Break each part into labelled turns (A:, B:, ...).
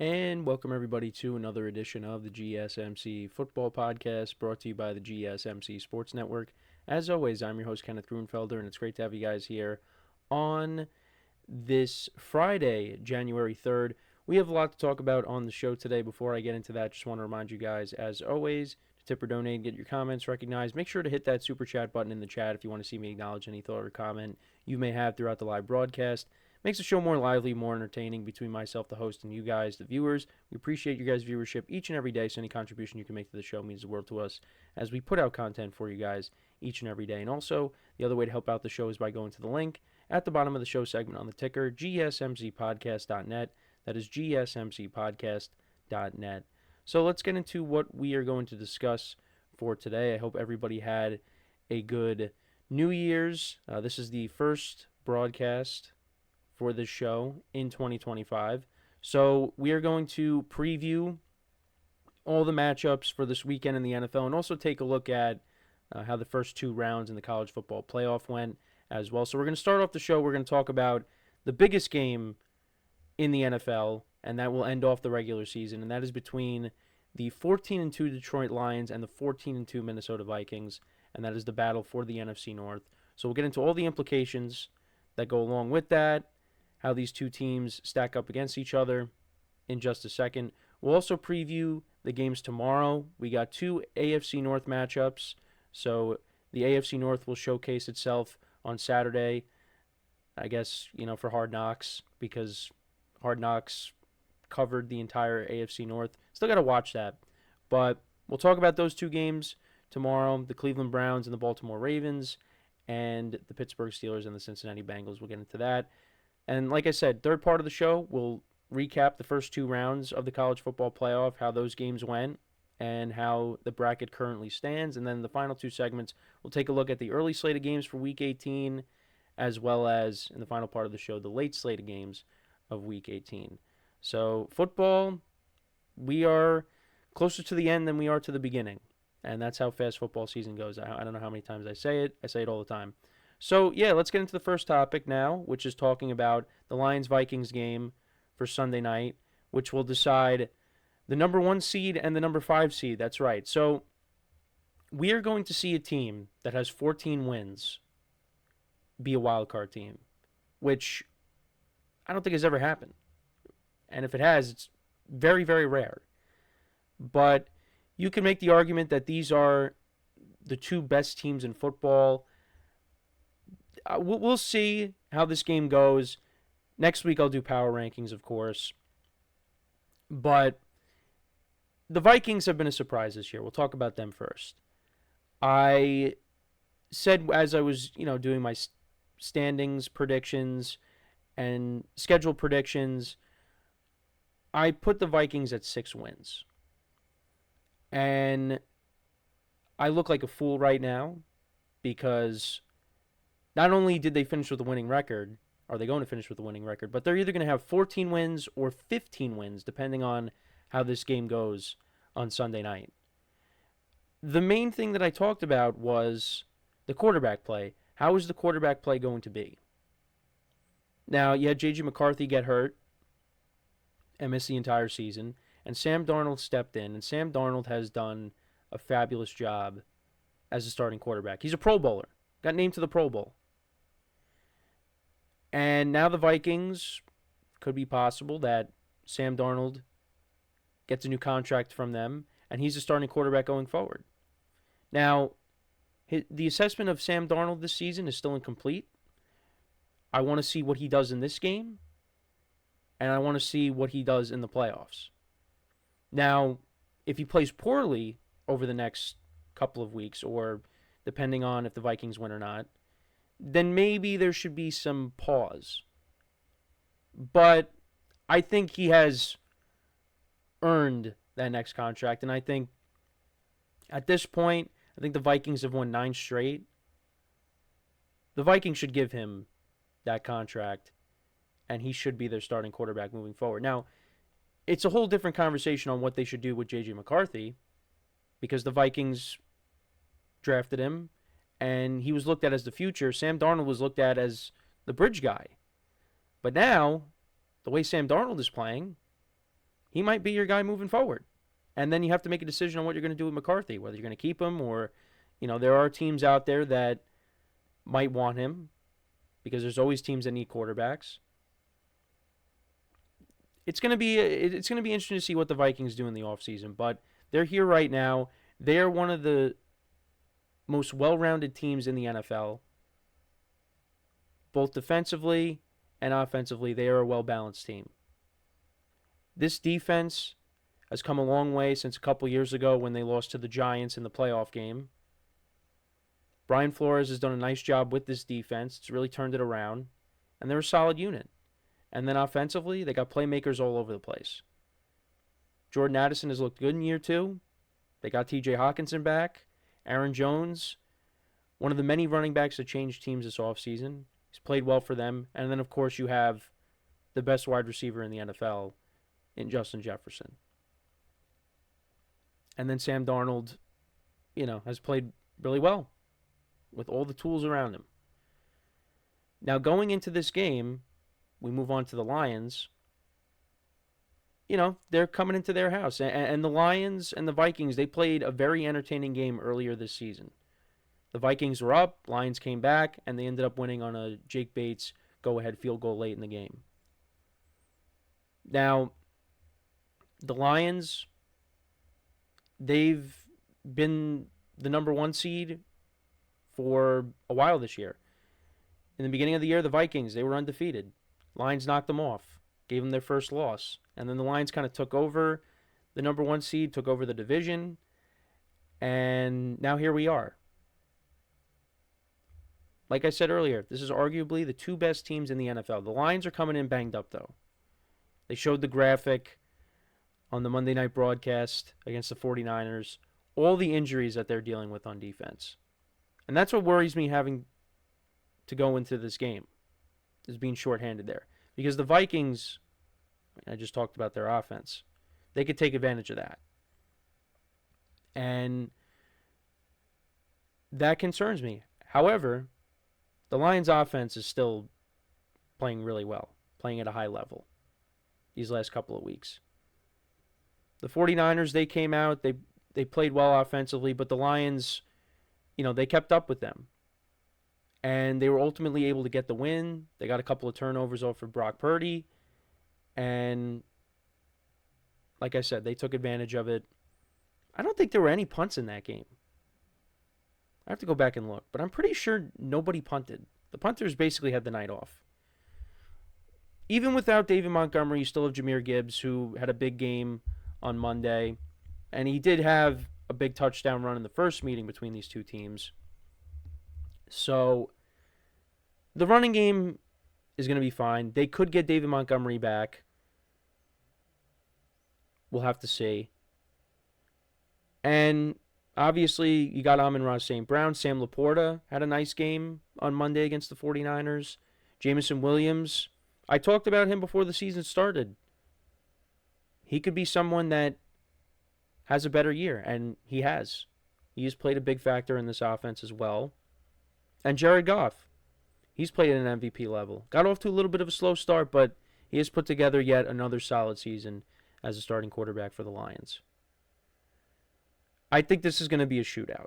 A: And welcome everybody to another edition of the GSMC Football Podcast, brought to you by the GSMC Sports Network. As always, I'm your host, Kenneth, and it's great to have you guys here on this Friday, January 3rd. We have a lot to talk about on the show today. Before I get into that, just want to remind you guys, as always, to tip or donate and get your comments recognized. Make sure to hit that super chat button in the chat if you want to see me acknowledge any thought or comment you may have throughout the live broadcast. Makes the show more lively, more entertaining between myself, the host, and you guys, the viewers. We appreciate you guys' viewership each and every day, so any contribution you can make to the show means the world to us as we put out content for you guys each and every day. And also, the other way to help out the show is by going to the link at the bottom of the show segment on the ticker, GSMCPodcast.net. That is GSMCPodcast.net. So let's get into what we are going to discuss for today. I hope everybody had a good New Year's. This is the first broadcast for this show in 2025. So we are going to preview all the matchups for this weekend in the NFL and also take a look at how the first two rounds in the college football playoff went as well. So we're going to start off the show. We're going to talk about the biggest game in the NFL, and that will end off the regular season, and that is between the 14-2 Detroit Lions and the 14-2 Minnesota Vikings, and that is the battle for the NFC North. So we'll get into all the implications that go along with that, how these two teams stack up against each other in just a second. We'll also preview the games tomorrow. We got two AFC North matchups. So the AFC North will showcase itself on Saturday, I guess, for Hard Knocks, because Hard Knocks covered the entire AFC North. Still got to watch that. But we'll talk about those two games tomorrow, the Cleveland Browns and the Baltimore Ravens, and the Pittsburgh Steelers and the Cincinnati Bengals. We'll get into that. And like I said, third part of the show, we'll recap the first two rounds of the college football playoff, how those games went, and how the bracket currently stands. And then the final two segments, we'll take a look at the early slate of games for Week 18, as well as, in the final part of the show, the late slate of games of Week 18. So football, we are closer to the end than we are to the beginning. And that's how fast football season goes. I don't know how many times I say it. I say it all the time. So, yeah, let's get into the first topic now, which is talking about the Lions-Vikings game for Sunday night, which will decide the number 1 seed and the number 5 seed. That's right. So, we are going to see a team that has 14 wins be a wild card team, which I don't think has ever happened. And if it has, it's very, very rare. But you can make the argument that these are the two best teams in football. We'll see how this game goes. Next week I'll do power rankings, of course. But the Vikings have been a surprise this year. We'll talk about them first. I said as I was, doing my standings predictions and schedule predictions, I put the Vikings at 6 wins. And I look like a fool right now because not only did they finish with a winning record, are they going to finish with a winning record, but they're either going to have 14 wins or 15 wins, depending on how this game goes on Sunday night. The main thing that I talked about was the quarterback play. How is the quarterback play going to be? Now, you had J.J. McCarthy get hurt and miss the entire season, and Sam Darnold stepped in, and Sam Darnold has done a fabulous job as a starting quarterback. He's a Pro Bowler. Got named to the Pro Bowl. And now the Vikings, could be possible that Sam Darnold gets a new contract from them, and he's a starting quarterback going forward. Now, the assessment of Sam Darnold this season is still incomplete. I want to see what he does in this game, and I want to see what he does in the playoffs. Now, if he plays poorly over the next couple of weeks, or depending on if the Vikings win or not, then maybe there should be some pause. But I think he has earned that next contract, and I think at this point, I think the Vikings have won 9 straight. The Vikings should give him that contract, and he should be their starting quarterback moving forward. Now, it's a whole different conversation on what they should do with J.J. McCarthy, because the Vikings drafted him, and he was looked at as the future. Sam Darnold was looked at as the bridge guy. But now, the way Sam Darnold is playing, he might be your guy moving forward. And then you have to make a decision on what you're going to do with McCarthy, whether you're going to keep him or, there are teams out there that might want him because there's always teams that need quarterbacks. It's going to be interesting to see what the Vikings do in the offseason, but they're here right now. They're one of the most well-rounded teams in the NFL. Both defensively and offensively, they are a well-balanced team. This defense has come a long way since a couple years ago when they lost to the Giants in the playoff game. Brian Flores has done a nice job with this defense. It's really turned it around, and they're a solid unit. And then offensively, they got playmakers all over the place. Jordan Addison has looked good in year 2. They got T.J. Hawkinson back. Aaron Jones, one of the many running backs that changed teams this offseason. He's played well for them. And then, of course, you have the best wide receiver in the NFL in Justin Jefferson. And then Sam Darnold, has played really well with all the tools around him. Now, going into this game, we move on to the Lions. They're coming into their house. And the Lions and the Vikings, they played a very entertaining game earlier this season. The Vikings were up, Lions came back, and they ended up winning on a Jake Bates go-ahead field goal late in the game. Now, the Lions, they've been the number 1 seed for a while this year. In the beginning of the year, the Vikings, they were undefeated. Lions knocked them off, gave them their first loss. And then the Lions kind of took over the number 1 seed, took over the division. And now here we are. Like I said earlier, this is arguably the 2 best teams in the NFL. The Lions are coming in banged up, though. They showed the graphic on the Monday night broadcast against the 49ers, all the injuries that they're dealing with on defense. And that's what worries me having to go into this game, is being shorthanded there. Because the Vikings, I just talked about their offense, they could take advantage of that. And that concerns me. However, the Lions' offense is still playing really well, playing at a high level these last couple of weeks. The 49ers, they came out, they played well offensively, but the Lions, they kept up with them. And they were ultimately able to get the win. They got a couple of turnovers off of Brock Purdy. And like I said, they took advantage of it. I don't think there were any punts in that game. I have to go back and look, but I'm pretty sure nobody punted. The punters basically had the night off. Even without David Montgomery, you still have Jahmyr Gibbs, who had a big game on Monday. And he did have a big touchdown run in the first meeting between these two teams. So the running game is going to be fine. They could get David Montgomery back. We'll have to see. And obviously, you got AmonRaSt.Brown. Sam Laporta had a nice game on Monday against the 49ers. Jameson Williams, I talked about him before the season started. He could be someone that has a better year, and he has. He has played a big factor in this offense as well. And Jared Goff, he's played at an MVP level. Got off to a little bit of a slow start, but he has put together yet another solid season as a starting quarterback for the Lions. I think this is going to be a shootout.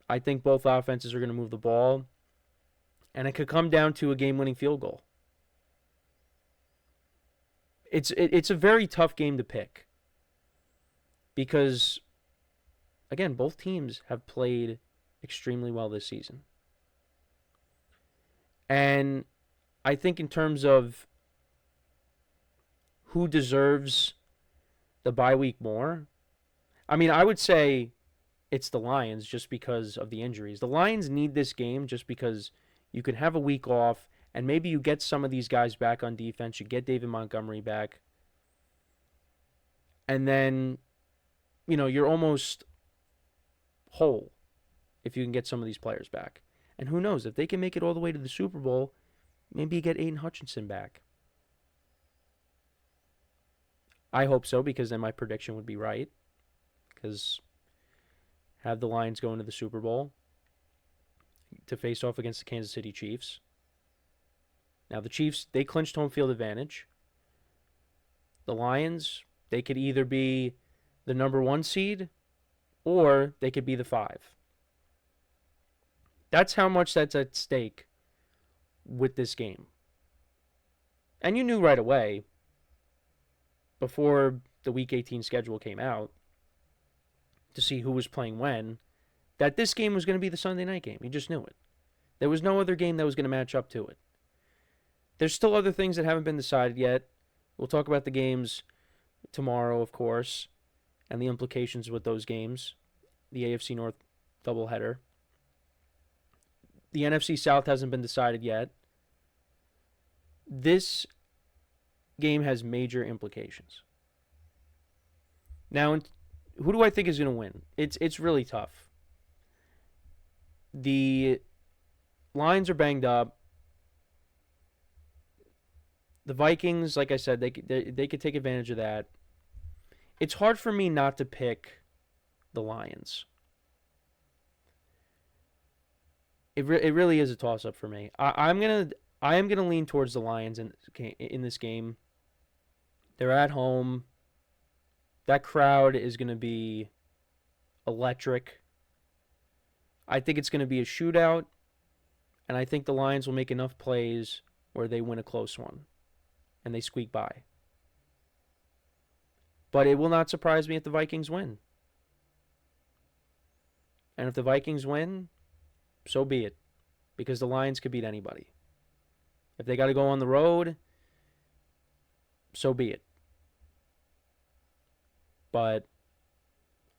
A: I think both offenses are going to move the ball, and it could come down to a game-winning field goal. It's a very tough game to pick because, again, both teams have played extremely well this season. And I think in terms of who deserves the bye week more, I would say it's the Lions just because of the injuries. The Lions need this game just because you can have a week off and maybe you get some of these guys back on defense. You get David Montgomery back. And then, you're almost whole if you can get some of these players back. And who knows, if they can make it all the way to the Super Bowl, maybe you get Aiden Hutchinson back. I hope so, because then my prediction would be right. Because have the Lions go into the Super Bowl to face off against the Kansas City Chiefs. Now, the Chiefs, they clinched home field advantage. The Lions, they could either be the number 1 seed or they could be the 5. That's how much that's at stake with this game. And you knew right away, before the Week 18 schedule came out, to see who was playing when, that this game was going to be the Sunday night game. You just knew it. There was no other game that was going to match up to it. There's still other things that haven't been decided yet. We'll talk about the games tomorrow, of course, and the implications with those games. The AFC North doubleheader. The NFC South hasn't been decided yet. This game has major implications. Now, who do I think is going to win? It's really tough. The Lions are banged up. The Vikings, like I said, they could take advantage of that. It's hard for me not to pick the Lions. It really is a toss-up for me. I am gonna lean towards the Lions in this game. They're at home. That crowd is gonna be electric. I think it's gonna be a shootout, and I think the Lions will make enough plays where they win a close one, and they squeak by. But it will not surprise me if the Vikings win. And if the Vikings win, so be it. Because the Lions could beat anybody. If they got to go on the road, so be it. But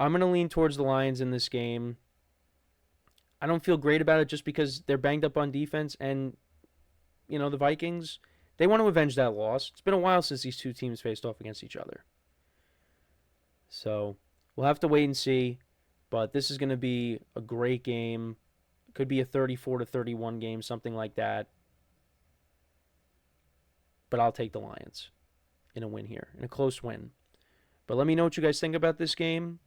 A: I'm going to lean towards the Lions in this game. I don't feel great about it just because they're banged up on defense. And, the Vikings, they want to avenge that loss. It's been a while since these two teams faced off against each other. So we'll have to wait and see. But this is going to be a great game. Could be a 34-31 game, something like that. But I'll take the Lions in a win here, in a close win. But let me know what you guys think about this game.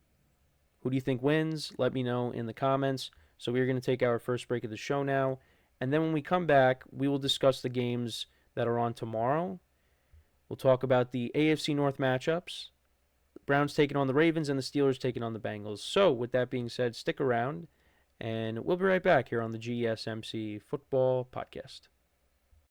A: Who do you think wins? Let me know in the comments. So we're going to take our first break of the show now. And then when we come back, we will discuss the games that are on tomorrow. We'll talk about the AFC North matchups. The Browns taking on the Ravens and the Steelers taking on the Bengals. So with that being said, stick around. And we'll be right back here on the GSMC Football Podcast.